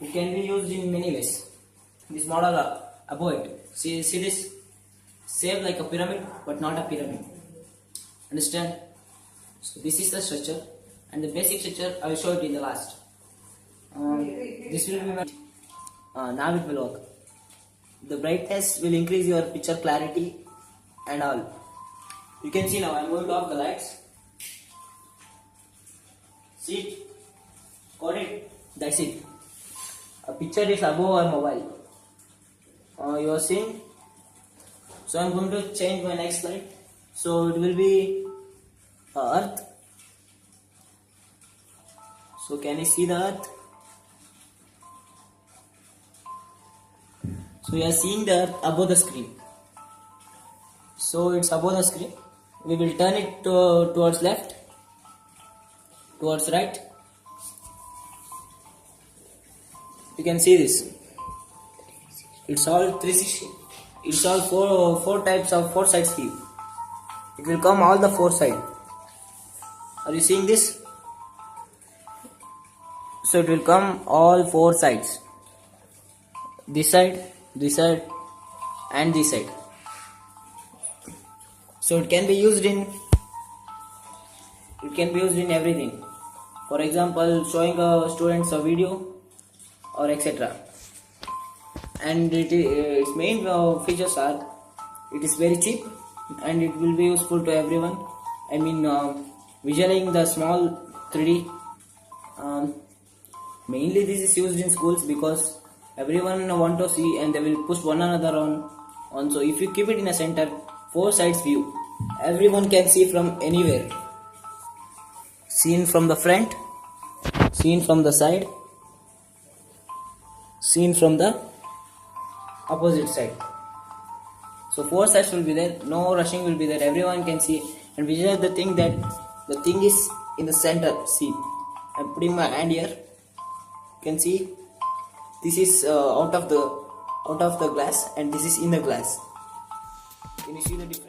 It can be used in many ways. This model above it. See this? Shaped like a pyramid, but not a pyramid. Understand? So this is the structure, and the basic structure I will show it in the last. This will be my. Now it will work. The brightness will increase your picture clarity and all. You can see now. I am going to off the lights. See it? Got it? That's it. A picture is above our mobile. You are seeing. So I am going to change my next slide. So it will be Earth. So can you see the Earth? So you are seeing the Earth above the screen. So it's above the screen. We will turn it towards left, towards right. You can see this. It's all 360. It's all four types of 4 sides view. It will come all the 4 sides. Are you seeing this? So it will come all 4 sides. This side, and this side. So it can be used in everything. For example, showing students a video or etc. And its main features are it is very cheap and it will be useful to everyone. I mean, visualizing the small 3D. Mainly this is used in schools because everyone want to see and they will push one another on. So if you keep it in a center, 4 sides view, everyone can see from anywhere. Seen from the front, seen from the side, seen from the opposite side. So 4 sides will be there, no rushing will be there, everyone can see and visualize the thing that the thing is in the center. See, I'm putting my hand here. You can see this is out of the glass and this is in the glass. Can you see the difference?